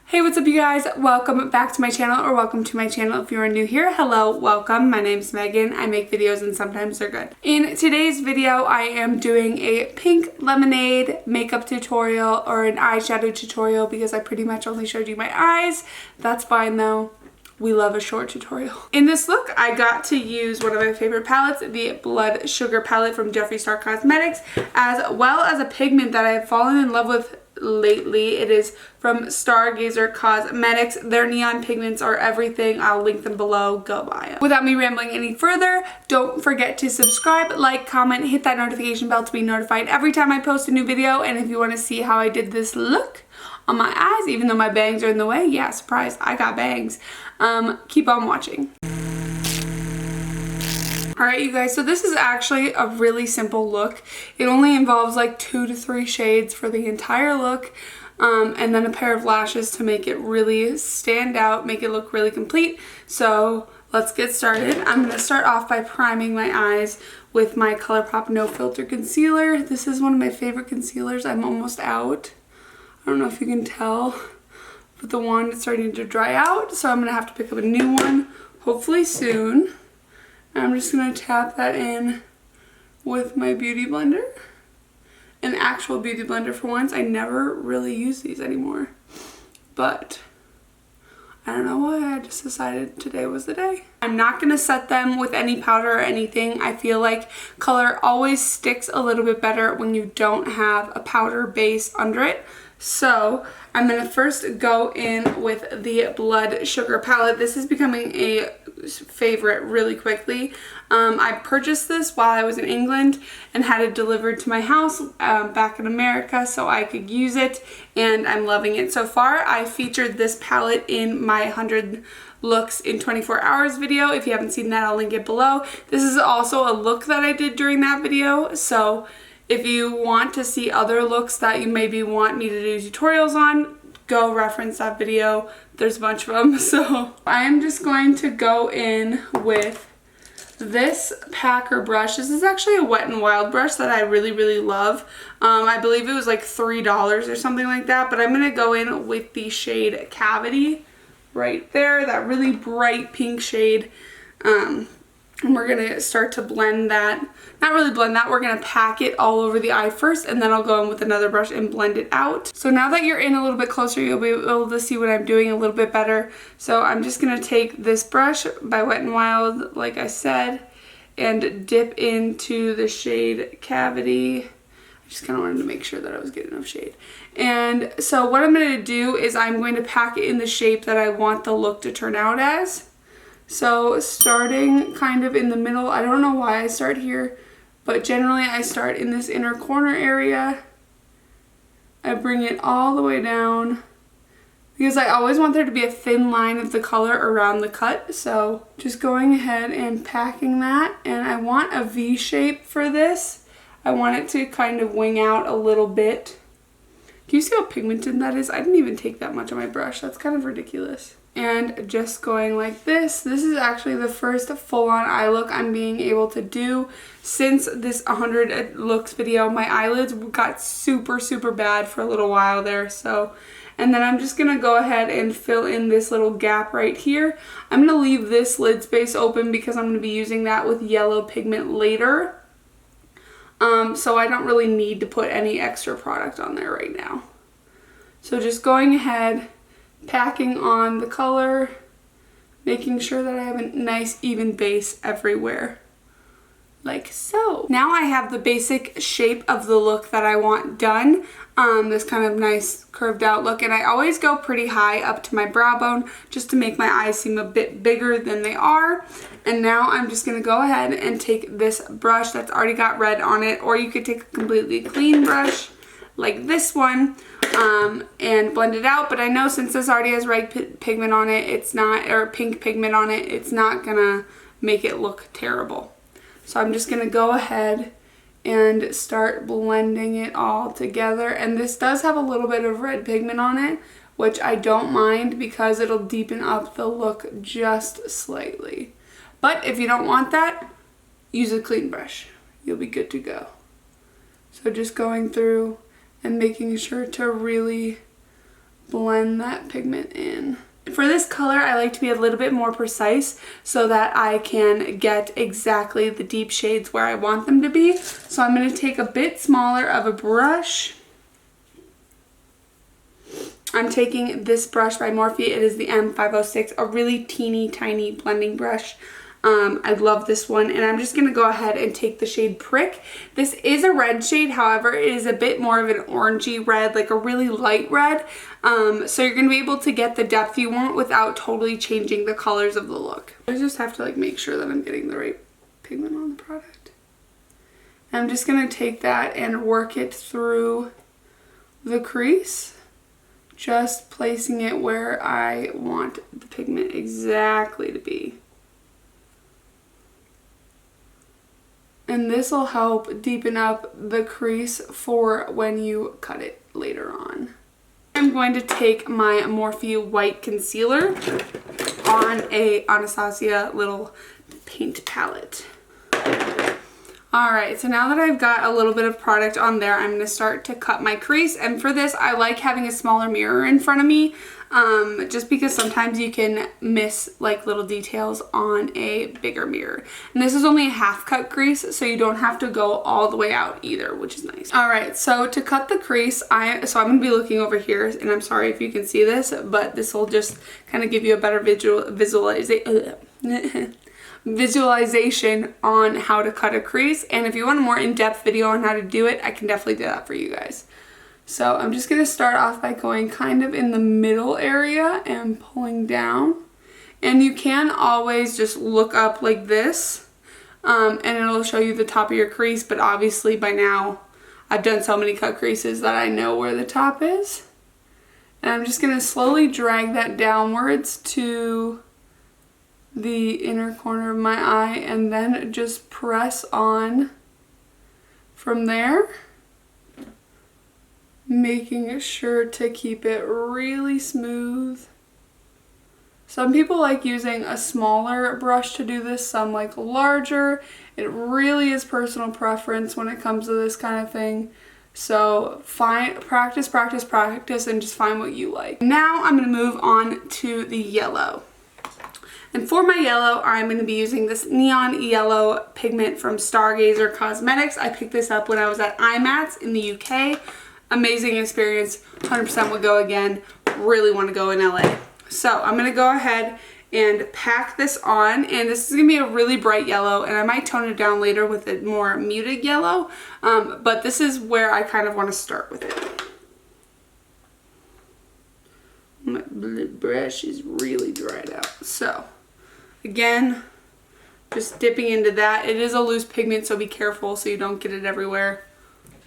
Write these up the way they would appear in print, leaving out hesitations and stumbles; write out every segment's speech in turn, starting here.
Hey, what's up you guys? Welcome back to my channel, or welcome to my channel if you are new here. Hello, welcome. My name's Megan. I make videos and sometimes they're good. In today's video, I am doing a pink lemonade makeup tutorial or an eyeshadow tutorial because I pretty much only showed you my eyes. That's fine though. We love a short tutorial. In this look, I got to use one of my favorite palettes, the Blood Sugar palette from Jeffree Star Cosmetics, as well as a pigment that I have fallen in love with lately. It is from Stargazer Cosmetics. Their neon pigments are everything. I'll link them below. Go buy them. Without me rambling any further, don't forget to subscribe, like, comment, hit that notification bell to be notified every time I post a new video. And if you want to see how I did this look on my eyes, even though my bangs are in the way, yeah, surprise, I got bangs. Keep on watching. Alright you guys, so this is actually a really simple look. It only involves like 2 to 3 shades for the entire look, and then a pair of lashes to make it really stand out, make it look really complete. So let's get started. I'm going to start off by priming my eyes with my ColourPop No Filter Concealer. This is one of my favorite concealers. I'm almost out. I don't know if you can tell, but the wand is starting to dry out, so I'm going to have to pick up a new one, hopefully soon. I'm just going to tap that in with my beauty blender. An actual beauty blender for once. I never really use these anymore. But I don't know why, I just decided today was the day. I'm not going to set them with any powder or anything. I feel like color always sticks a little bit better when you don't have a powder base under it. So I'm going to first go in with the Blood Sugar palette. This is becoming a favorite really quickly. I purchased this while I was in England and had it delivered to my house back in America so I could use it, and I'm loving it so far. I featured this palette in my 100 looks in 24 hours video. If you haven't seen that, I'll link it below. This is also a look that I did during that video, so if you want to see other looks that you maybe want me to do tutorials on, go reference that video. There's a bunch of them. So I am just going to go in with this Packer brush. This is actually a Wet n Wild brush that I really love. I believe it was like $3 or something like that, but I'm going to go in with the shade Cavity right there, that really bright pink shade. And we're going to start to blend that. Not really blend that, we're going to pack it all over the eye first, and then I'll go in with another brush and blend it out. So now that you're in a little bit closer, you'll be able to see what I'm doing a little bit better. So I'm just going to take this brush by Wet n Wild, like I said, and dip into the shade Cavity. I just kind of wanted to make sure that I was getting enough shade. And so what I'm going to do is I'm going to pack it in the shape that I want the look to turn out as. So starting kind of in the middle, I don't know why I start here, but generally I start in this inner corner area. I bring it all the way down because I always want there to be a thin line of the color around the cut. So just going ahead and packing that, and I want a V shape for this. I want it to kind of wing out a little bit. Can you see how pigmented that is? I didn't even take that much on my brush. That's kind of ridiculous. And just going like this. This is actually the first full-on eye look I'm being able to do since this 100 looks video. My eyelids got super bad for a little while there. So, and then I'm just going to go ahead and fill in this little gap right here. I'm going to leave this lid space open because I'm going to be using that with yellow pigment later. So I don't really need to put any extra product on there right now. So just going ahead, packing on the color, making sure that I have a nice even base everywhere, like so. Now I have the basic shape of the look that I want done, this kind of nice curved out look, and I always go pretty high up to my brow bone just to make my eyes seem a bit bigger than they are. And now I'm just going to go ahead and take this brush that's already got red on it, or you could take a completely clean brush like this one, and blend it out. But I know since this already has red pigment on it, it's not, or pink pigment on it, it's not gonna make it look terrible. So I'm just gonna go ahead and start blending it all together. And this does have a little bit of red pigment on it, which I don't mind because it'll deepen up the look just slightly. But if you don't want that, use a clean brush. You'll be good to go. So just going through and making sure to really blend that pigment in. For this color, I like to be a little bit more precise so that I can get exactly the deep shades where I want them to be. So I'm going to take a bit smaller of a brush. I'm taking this brush by Morphe. It is the M506, a really teeny tiny blending brush. I love this one, and I'm just going to go ahead and take the shade Prick. This is a red shade, however, it is a bit more of an orangey red, like a really light red. So you're going to be able to get the depth you want without totally changing the colors of the look. I just have to like make sure that I'm getting the right pigment on the product. And I'm just going to take that and work it through the crease, just placing it where I want the pigment exactly to be. And this will help deepen up the crease for when you cut it later on. I'm going to take my Morphe white concealer on a Anastasia little paint palette. Alright, so now that I've got a little bit of product on there, I'm going to start to cut my crease. And for this, I like having a smaller mirror in front of me, just because sometimes you can miss like little details on a bigger mirror. And this is only a half cut crease, so you don't have to go all the way out either, which is nice. Alright, so to cut the crease, I'm going to be looking over here, and I'm sorry if you can see this, but this will just kind of give you a better visualization on how to cut a crease. And if you want a more in-depth video on how to do it, I can definitely do that for you guys. So I'm just going to start off by going kind of in the middle area and pulling down. And you can always just look up like this, and it'll show you the top of your crease, but obviously by now I've done so many cut creases that I know where the top is. And I'm just going to slowly drag that downwards to the inner corner of my eye, and then just press on from there, making sure to keep it really smooth. Some people like using a smaller brush to do this, some like larger. It really is personal preference when it comes to this kind of thing. So practice, practice, practice, and just find what you like. Now I'm going to move on to the yellow. And for my yellow, I'm going to be using this neon yellow pigment from Stargazer Cosmetics. I picked this up when I was at IMATS in the UK. Amazing experience, 100% would go again. Really want to go in LA. So I'm going to go ahead and pack this on, and this is going to be a really bright yellow, and I might tone it down later with a more muted yellow, but this is where I kind of want to start with it. My brush is really dried out, so again, just dipping into that. It is a loose pigment, so be careful so you don't get it everywhere.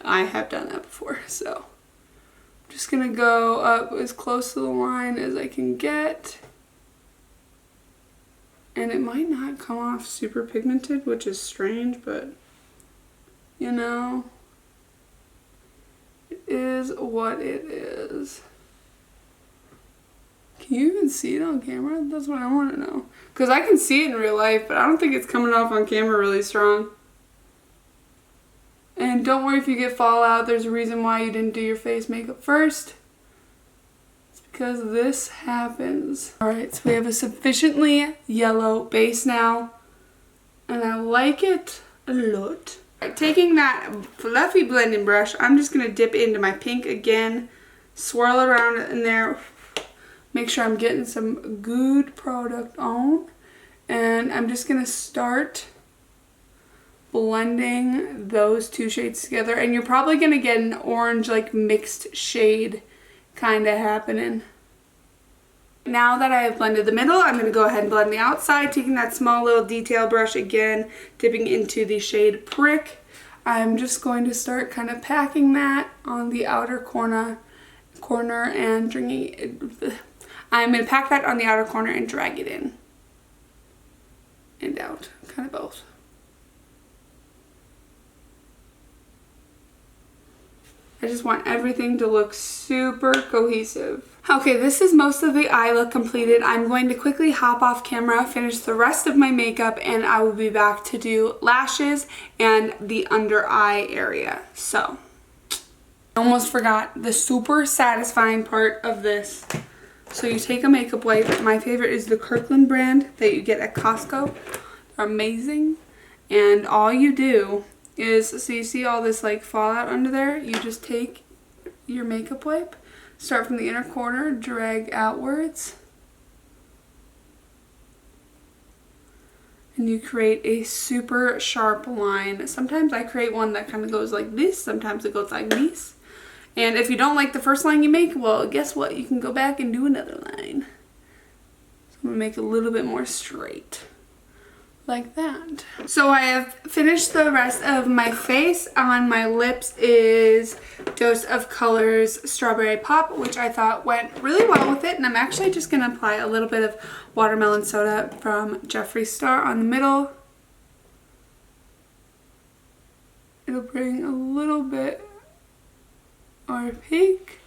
I have done that before, so I'm just gonna go up as close to the line as I can get. And it might not come off super pigmented, which is strange, but you know, it is what it is. Can you even see it on camera? That's what I want to know. Because I can see it in real life, but I don't think it's coming off on camera really strong. And don't worry if you get fallout. There's a reason why you didn't do your face makeup first. It's because this happens. Alright, so we have a sufficiently yellow base now. And I like it a lot. Right, taking that fluffy blending brush, I'm just going to dip into my pink again. Swirl it around in there. Make sure I'm getting some good product on, and I'm just going to start blending those two shades together, and you're probably going to get an orange like mixed shade kind of happening. Now that I have blended the middle, I'm going to go ahead and blend the outside, taking that small little detail brush again, dipping into the shade Prick. I'm just going to start kind of packing that on the outer corner and bringing it. I'm going to pack that on the outer corner and drag it in and out, kind of both. I just want everything to look super cohesive. Okay, this is most of the eye look completed. I'm going to quickly hop off camera, finish the rest of my makeup, and I will be back to do lashes and the under eye area. So. Almost forgot the super satisfying part of this. So you take a makeup wipe. My favorite is the Kirkland brand that you get at Costco. They're amazing. And all you do is, so you see all this like fallout under there, you just take your makeup wipe, start from the inner corner, drag outwards, and you create a super sharp line. Sometimes I create one that kind of goes like this, sometimes it goes like this. And if you don't like the first line you make, well, guess what? You can go back and do another line. So I'm gonna make it a little bit more straight. Like that. So I have finished the rest of my face. On my lips is Dose of Colors Strawberry Pop, which I thought went really well with it. And I'm actually just going to apply a little bit of watermelon soda from Jeffree Star on the middle. It'll bring a little bit more pink.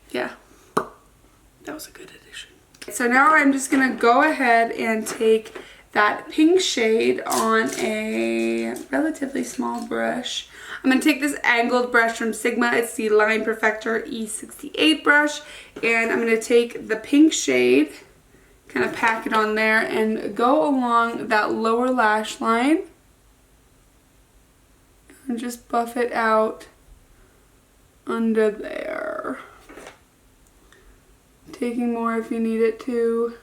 Yeah, that was a good addition. So now I'm just going to go ahead and take that pink shade on a relatively small brush. I'm going to take this angled brush from Sigma. It's the Line Perfector E68 brush. And I'm going to take the pink shade, kind of pack it on there, and go along that lower lash line. And just buff it out under there. Taking more if you need it to.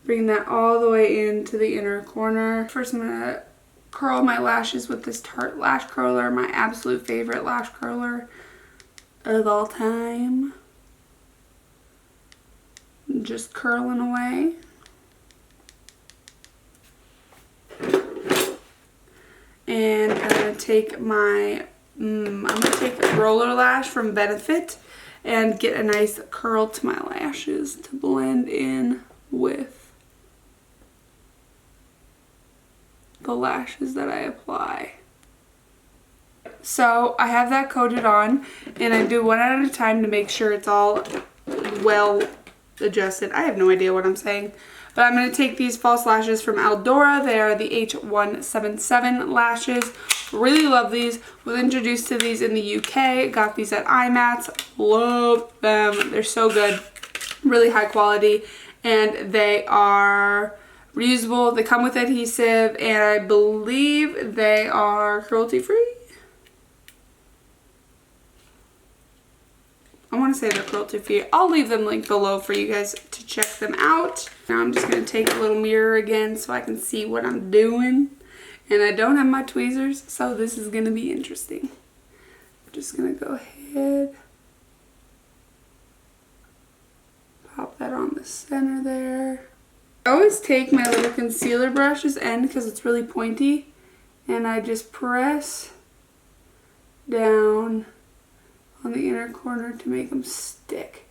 Bring that all the way into the inner corner. First I'm going to curl my lashes with this Tarte Lash Curler, my absolute favorite lash curler of all time. Just curling away. And I'm going to take my I'm going to take a roller lash from Benefit and get a nice curl to my lashes to blend in with the lashes that I apply. So I have that coated on, and I do one at a time to make sure it's all well adjusted. I have no idea what I'm saying. But I'm going to take these false lashes from Aldora. They are the H177 lashes. Really love these. Was introduced to these in the UK. Got these at IMATS. Love them. They're so good. Really high quality. And they are reusable. They come with adhesive. And I believe they are cruelty free. I want to say they're cruelty free. I'll leave them linked below for you guys to check them out. Now I'm just going to take a little mirror again so I can see what I'm doing. And I don't have my tweezers, so this is going to be interesting. I'm just going to go ahead. Pop that on the center there. I always take my little concealer brush, this end, because it's really pointy. And I just press down on the inner corner to make them stick.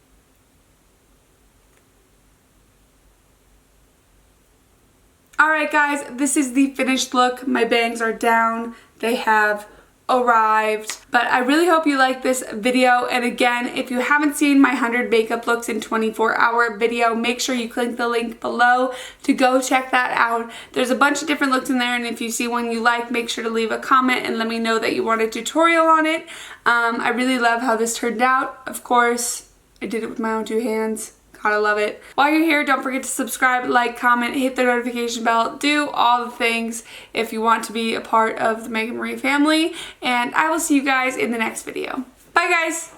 Alright guys, this is the finished look. My bangs are down. They have arrived. But I really hope you like this video. And again, if you haven't seen my 100 makeup looks in 24-hour video, make sure you click the link below to go check that out. There's a bunch of different looks in there, and if you see one you like, make sure to leave a comment and let me know that you want a tutorial on it. I really love how this turned out. Of course, I did it with my own two hands. Gotta love it. While you're here, don't forget to subscribe, like, comment, hit the notification bell, do all the things if you want to be a part of the Megan Marie family. And I will see you guys in the next video. Bye guys!